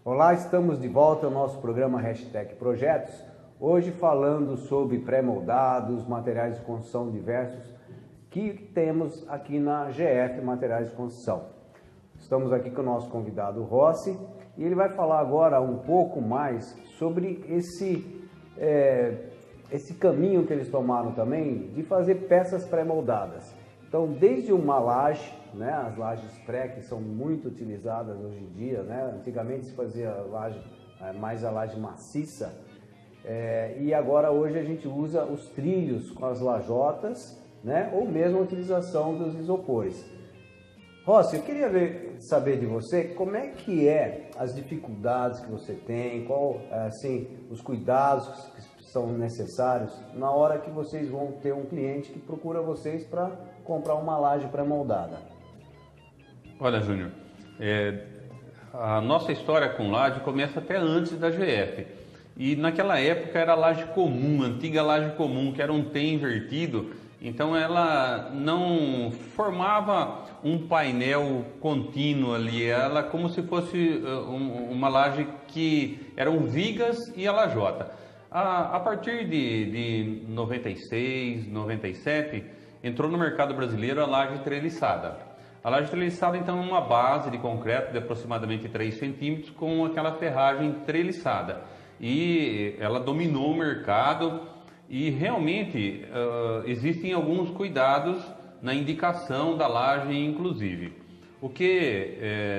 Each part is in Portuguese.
Olá, estamos de volta ao nosso programa Hashtag Projetos, hoje falando sobre pré-moldados, materiais de construção diversos que temos aqui na GF Materiais de Construção. Estamos aqui com o nosso convidado Rossi e ele vai falar agora um pouco mais sobre esse caminho que eles tomaram também de fazer peças pré-moldadas. Então, desde uma laje, né, as lajes pré que são muito utilizadas hoje em dia, né, antigamente se fazia laje, mais a laje maciça, e agora hoje a gente usa os trilhos com as lajotas, né, ou mesmo a utilização dos isopores. Rossi, eu queria saber de você como é que as dificuldades que você tem, qual assim os cuidados que são necessários na hora que vocês vão ter um cliente que procura vocês para comprar uma laje pré-moldada. Olha, Júnior, a nossa história com laje começa até antes da GF. E naquela época era laje comum, antiga laje comum, que era um T invertido. Então ela não formava um painel contínuo ali, ela como se fosse uma laje que eram vigas e a lajota. A partir de 96, 97, entrou no mercado brasileiro a laje treliçada. A laje treliçada, então, é uma base de concreto de aproximadamente 3 centímetros com aquela ferragem treliçada. E ela dominou o mercado e realmente existem alguns cuidados na indicação da laje, inclusive. O que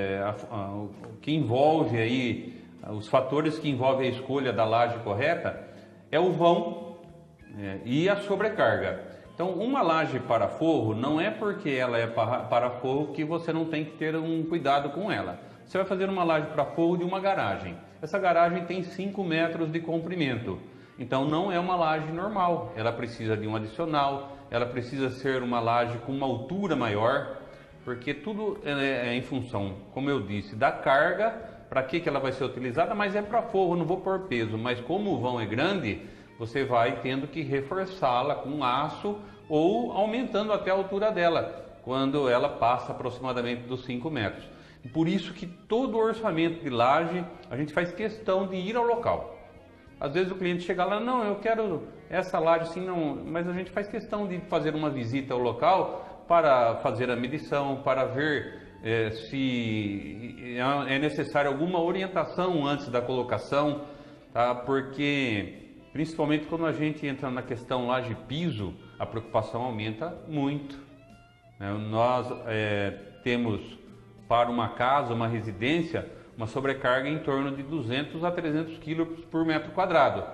envolve aí, os fatores que envolvem a escolha da laje correta é o vão e a sobrecarga. Então, uma laje para forro não é porque ela é para forro que você não tem que ter um cuidado com ela. Você vai fazer uma laje para forro de uma garagem. Essa garagem tem 5 metros de comprimento. Então, não é uma laje normal. Ela precisa de um adicional, ela precisa ser uma laje com uma altura maior, porque tudo é em função, como eu disse, da carga, para que ela vai ser utilizada, mas é para forro, não vou pôr peso. Mas como o vão é grande, você vai tendo que reforçá-la com aço ou aumentando até a altura dela, quando ela passa aproximadamente dos 5 metros. E por isso que todo o orçamento de laje, a gente faz questão de ir ao local. Às vezes o cliente chega lá, não, eu quero essa laje assim, não, mas a gente faz questão de fazer uma visita ao local para fazer a medição, para ver se é necessário alguma orientação antes da colocação, tá? Porque principalmente quando a gente entra na questão laje piso, a preocupação aumenta muito. Nós temos para uma casa, uma residência, uma sobrecarga em torno de 200 a 300 kg por metro quadrado.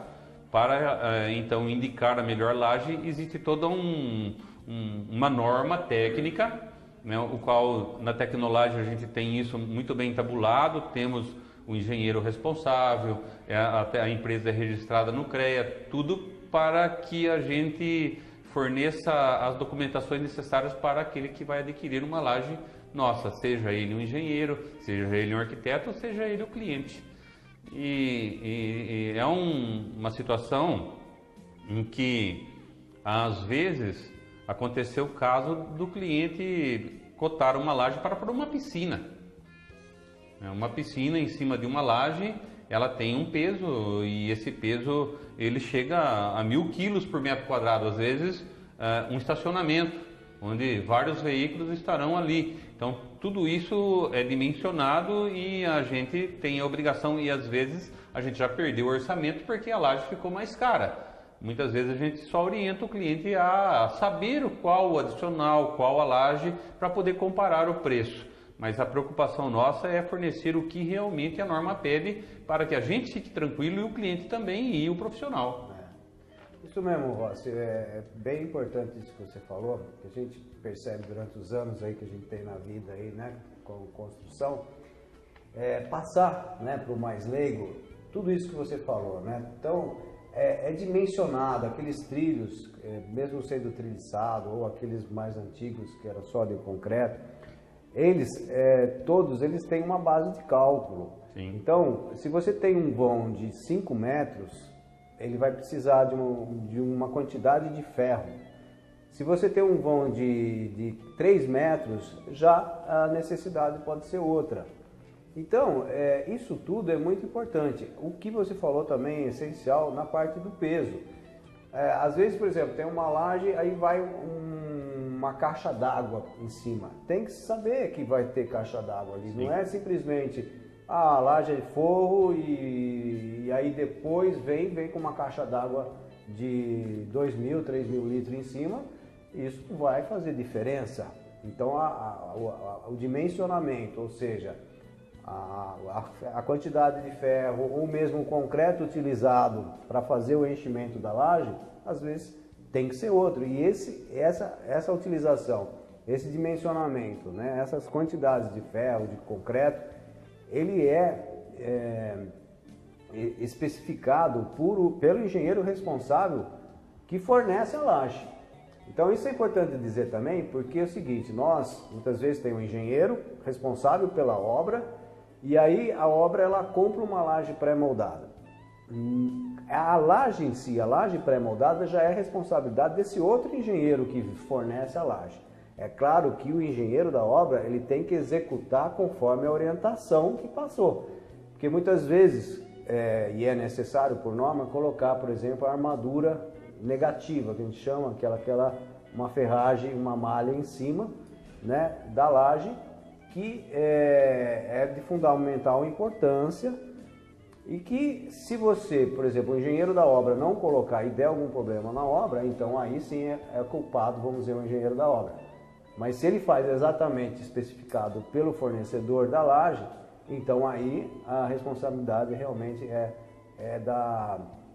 Para então indicar a melhor laje, existe toda uma norma técnica, né, o qual na Tecnolage a gente tem isso muito bem tabulado, temos o engenheiro responsável, a empresa é registrada no CREA, tudo para que a gente forneça as documentações necessárias para aquele que vai adquirir uma laje nossa, seja ele um engenheiro, seja ele um arquiteto, ou seja ele o cliente. E é uma situação em que, às vezes, aconteceu o caso do cliente cotar uma laje para pôr uma piscina. Uma piscina em cima de uma laje, ela tem um peso e esse peso ele chega a 1000 quilos por metro quadrado, às vezes um estacionamento, onde vários veículos estarão ali. Então tudo isso é dimensionado e a gente tem a obrigação, e às vezes a gente já perdeu o orçamento porque a laje ficou mais cara. Muitas vezes a gente só orienta o cliente a saber qual o adicional, qual a laje, para poder comparar o preço. Mas a preocupação nossa é fornecer o que realmente a norma pede para que a gente fique tranquilo e o cliente também e o profissional. Isso mesmo, Rossi, é bem importante isso que você falou, que a gente percebe durante os anos aí que a gente tem na vida aí, né, com construção, passar, né, para o mais leigo tudo isso que você falou, né? Então é dimensionado, aqueles trilhos, mesmo sendo treliçado ou aqueles mais antigos que era só de concreto, todos eles têm uma base de cálculo. Sim. Então, se você tem um vão de 5 metros, ele vai precisar de uma quantidade de ferro. Se você tem um vão de 3 metros, já a necessidade pode ser outra. Então, isso tudo é muito importante. O que você falou também é essencial na parte do peso. Às vezes, por exemplo, tem uma laje, aí vai uma caixa d'água em cima. Tem que saber que vai ter caixa d'água ali. Sim. Não é simplesmente a laje é de forro e aí depois vem com uma caixa d'água de 2.000, 3.000 litros em cima. Isso vai fazer diferença. Então, o dimensionamento, ou seja, a quantidade de ferro ou mesmo o concreto utilizado para fazer o enchimento da laje, às vezes tem que ser outro. E essa utilização, esse dimensionamento, né, essas quantidades de ferro, de concreto, ele é especificado pelo engenheiro responsável que fornece a laje. Então isso é importante dizer também, porque é o seguinte, nós muitas vezes tem um engenheiro responsável pela obra, e aí a obra ela compra uma laje pré-moldada. A laje em si, a laje pré-moldada já é responsabilidade desse outro engenheiro que fornece a laje. É claro que o engenheiro da obra ele tem que executar conforme a orientação que passou. Porque muitas vezes, e é necessário por norma, colocar, por exemplo, a armadura negativa, que a gente chama, uma ferragem, uma malha em cima, né, da laje, que é de fundamental importância e que se você, por exemplo, o engenheiro da obra não colocar e der algum problema na obra, então aí sim é culpado, vamos dizer, o engenheiro da obra. Mas se ele faz exatamente especificado pelo fornecedor da laje, então aí a responsabilidade realmente é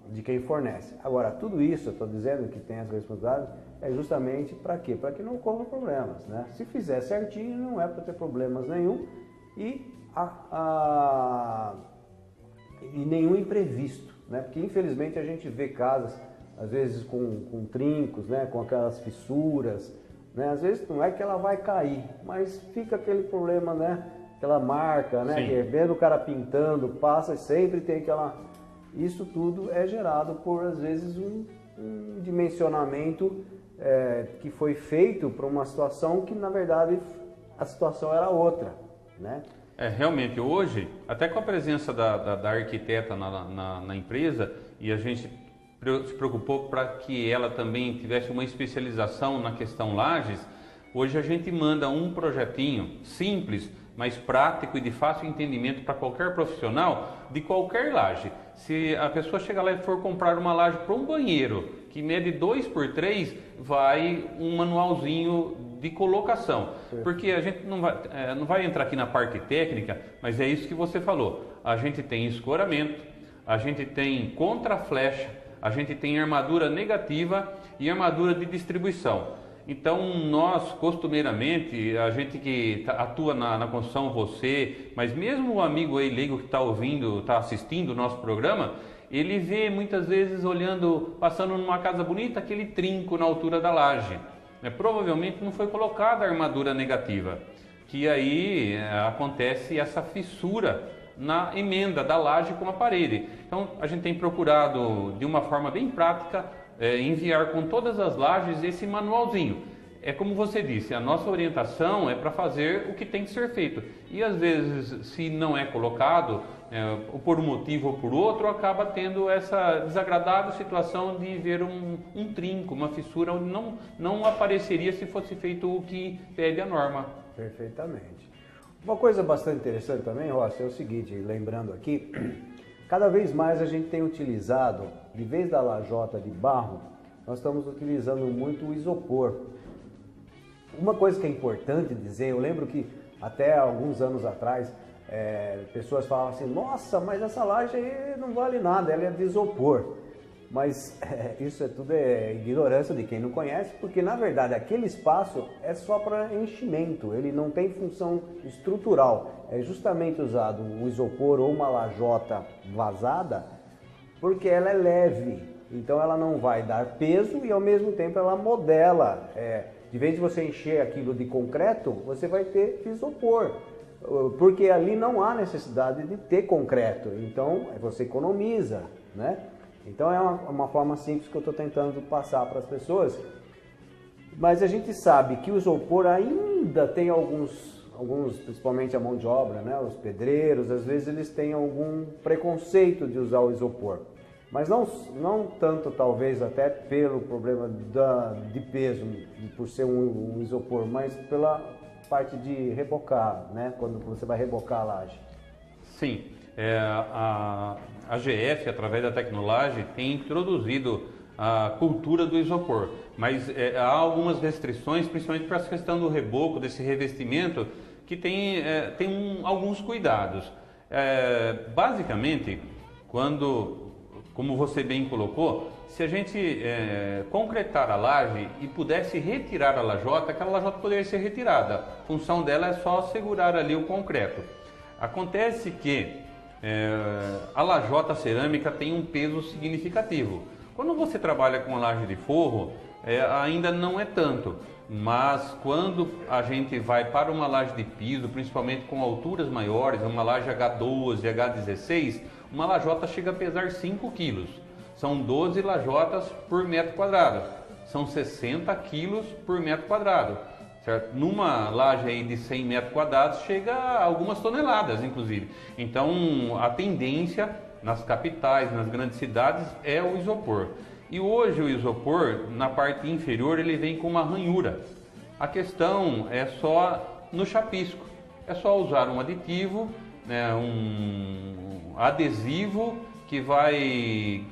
de quem fornece. Agora, tudo isso, eu estou dizendo que tem as responsabilidades, é justamente para quê? Para que não ocorram problemas, né? Se fizer certinho, não é para ter problemas nenhum e nenhum imprevisto, né? Porque infelizmente a gente vê casas, às vezes com trincos, né? Com aquelas fissuras, né? Às vezes não é que ela vai cair, mas fica aquele problema, né? Aquela marca, né? Que vendo o cara pintando, passa e sempre tem aquela... Isso tudo é gerado por, às vezes, um dimensionamento que foi feito para uma situação que, na verdade, a situação era outra, né? Realmente, hoje, até com a presença da arquiteta na empresa, e a gente se preocupou para que ela também tivesse uma especialização na questão lajes, hoje a gente manda um projetinho simples, mas prático e de fácil entendimento para qualquer profissional de qualquer laje. Se a pessoa chegar lá e for comprar uma laje para um banheiro que mede 2x3, vai um manualzinho de colocação. Porque a gente não vai entrar aqui na parte técnica, mas é isso que você falou. A gente tem escoramento, a gente tem contraflecha, a gente tem armadura negativa e armadura de distribuição. Então, nós, costumeiramente, a gente que atua na construção, você, mas mesmo o amigo aí leigo que está ouvindo, está assistindo o nosso programa, ele vê muitas vezes passando numa casa bonita, aquele trinco na altura da laje. Provavelmente não foi colocada a armadura negativa, que aí acontece essa fissura na emenda da laje com a parede. Então, a gente tem procurado, de uma forma bem prática, enviar com todas as lajes esse manualzinho. É como você disse, a nossa orientação é para fazer o que tem que ser feito. E às vezes, se não é colocado, ou por um motivo ou por outro, acaba tendo essa desagradável situação de ver um trinco, uma fissura onde não apareceria se fosse feito o que pede a norma. Perfeitamente. Uma coisa bastante interessante também, Rossi, é o seguinte, lembrando aqui, cada vez mais a gente tem utilizado, de vez da lajota de barro, nós estamos utilizando muito o isopor. Uma coisa que é importante dizer, eu lembro que até alguns anos atrás, pessoas falavam assim, nossa, mas essa laje aí não vale nada, ela é de isopor. Mas isso tudo é ignorância de quem não conhece, porque na verdade aquele espaço é só para enchimento, ele não tem função estrutural. É justamente usado o isopor ou uma lajota vazada, porque ela é leve, então ela não vai dar peso e ao mesmo tempo ela modela. De vez de você encher aquilo de concreto, você vai ter isopor, porque ali não há necessidade de ter concreto, então você economiza, né? Então é uma forma simples que eu estou tentando passar para as pessoas, mas a gente sabe que o isopor ainda tem principalmente a mão de obra, né, os pedreiros, às vezes eles têm algum preconceito de usar o isopor. Mas não tanto, talvez, até pelo problema de peso, por ser um isopor, mas pela parte de rebocar, né, quando você vai rebocar a laje. Sim, a GF, através da Tecnolage, tem introduzido a cultura do isopor, mas há algumas restrições, principalmente para essa questão do reboco, desse revestimento, que tem alguns cuidados. Basicamente, como você bem colocou, se a gente concretar a laje e pudesse retirar a lajota, aquela lajota poderia ser retirada. A função dela é só segurar ali o concreto. Acontece que a lajota cerâmica tem um peso significativo. Quando você trabalha com a laje de forro, ainda não é tanto, mas quando a gente vai para uma laje de piso, principalmente com alturas maiores, uma laje H12, H16, uma lajota chega a pesar 5 quilos. São 12 lajotas por metro quadrado, são 60 quilos por metro quadrado. Certo? Numa laje aí de 100 metros quadrados chega a algumas toneladas, inclusive. Então, a tendência nas capitais, nas grandes cidades, é o isopor. E hoje o isopor, na parte inferior, ele vem com uma ranhura. A questão é só no chapisco. É só usar um aditivo, né, um adesivo que vai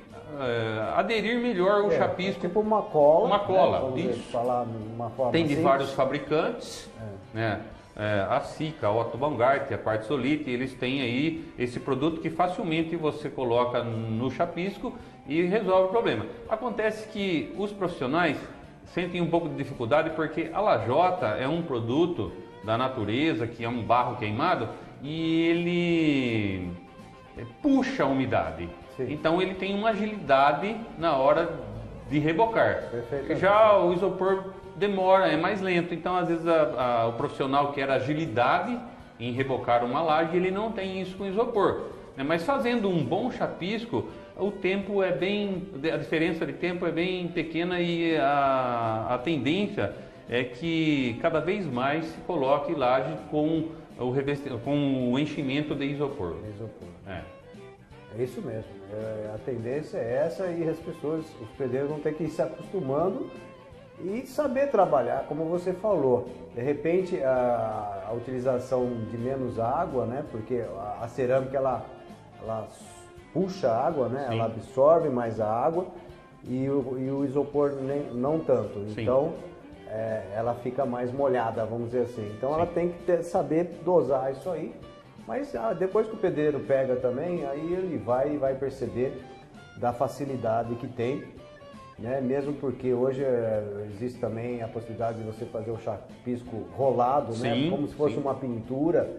aderir melhor o chapisco. Tipo uma cola. Uma cola, né? isso. Falar de uma forma tem de simples. vários fabricantes, né? A Sika, a Otto Bangart, a Parte Solite, eles têm aí esse produto que facilmente você coloca no chapisco e resolve o problema. Acontece que os profissionais sentem um pouco de dificuldade porque a lajota é um produto da natureza, que é um barro queimado, e ele puxa a umidade. Sim. Então ele tem uma agilidade na hora de rebocar. Já o isopor demora, é mais lento, então às vezes o profissional quer agilidade em rebocar uma laje, ele não tem isso com isopor, né? Mas fazendo um bom chapisco, o tempo a diferença de tempo é bem pequena e a tendência é que cada vez mais se coloque laje com o enchimento de isopor. É isso mesmo, a tendência é essa e as pessoas, os pedreiros vão ter que ir se acostumando e saber trabalhar, como você falou. De repente a utilização de menos água, né? Porque a cerâmica ela puxa a água, né? Sim. Ela absorve mais a água e o isopor não tanto. Sim. Então ela fica mais molhada, vamos dizer assim. Então sim, ela tem que saber dosar isso aí. Mas depois que o pedreiro pega também, aí ele vai perceber da facilidade que tem. Né? Mesmo porque hoje existe também a possibilidade de você fazer o chapisco rolado, sim, né? Como se fosse sim, uma pintura.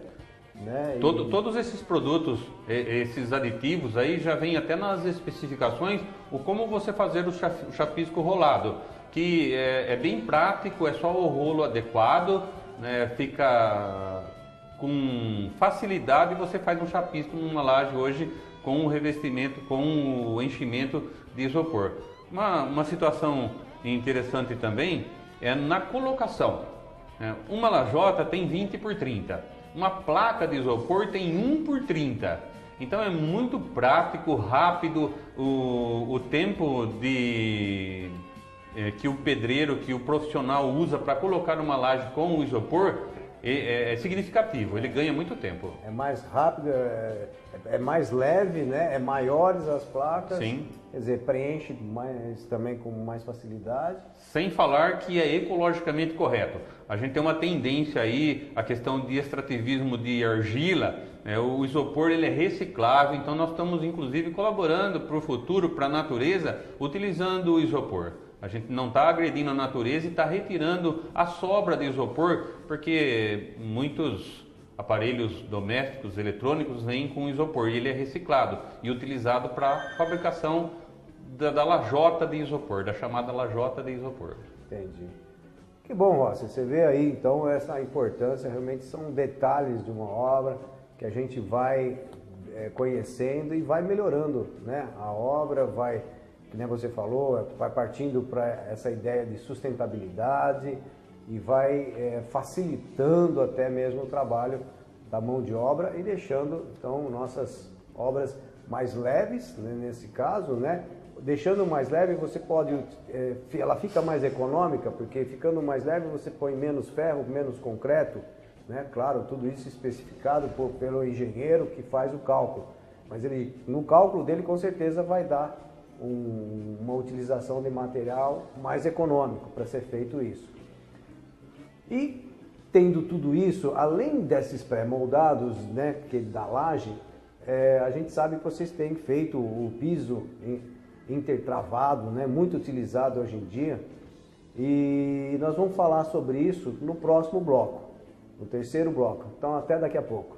Né? Todos esses produtos, esses aditivos aí já vem até nas especificações o como você fazer o chapisco rolado, que é bem prático, é só o rolo adequado, né? Fica com facilidade, você faz um chapisco numa laje hoje com o revestimento, com o enchimento de isopor. Uma situação interessante também é na colocação. Uma lajota tem 20 por 30, uma placa de isopor tem 1 por 30. Então é muito prático, rápido, o tempo que o pedreiro, que o profissional usa para colocar uma laje com o isopor é significativo, ele ganha muito tempo. É mais rápido, é mais leve, né? É maiores as placas. Sim. Quer dizer, preenche mais, também com mais facilidade. Sem falar que é ecologicamente correto. A gente tem uma tendência aí, a questão de extrativismo de argila, né? O isopor ele é reciclável, então nós estamos inclusive colaborando para o futuro, para a natureza, utilizando o isopor. A gente não está agredindo a natureza e está retirando a sobra de isopor, porque muitos aparelhos domésticos, eletrônicos, vêm com isopor e ele é reciclado e utilizado para fabricação da lajota de isopor, da chamada lajota de isopor. Entendi. Que bom, Rossi, você vê aí então essa importância, realmente são detalhes de uma obra que a gente vai conhecendo e vai melhorando, né? A obra vai, que nem você falou, vai partindo para essa ideia de sustentabilidade e vai facilitando até mesmo o trabalho da mão de obra e deixando então nossas obras mais leves, né, nesse caso, né? Deixando mais leve, você pode, ela fica mais econômica, porque ficando mais leve você põe menos ferro, menos concreto, né? Claro, tudo isso especificado pelo engenheiro que faz o cálculo, mas ele, no cálculo dele com certeza vai dar uma utilização de material mais econômico para ser feito isso. E tendo tudo isso, além desses pré-moldados, né, que da laje, a gente sabe que vocês têm feito o piso intertravado, né, muito utilizado hoje em dia, e nós vamos falar sobre isso no próximo bloco, no terceiro bloco. Então até daqui a pouco.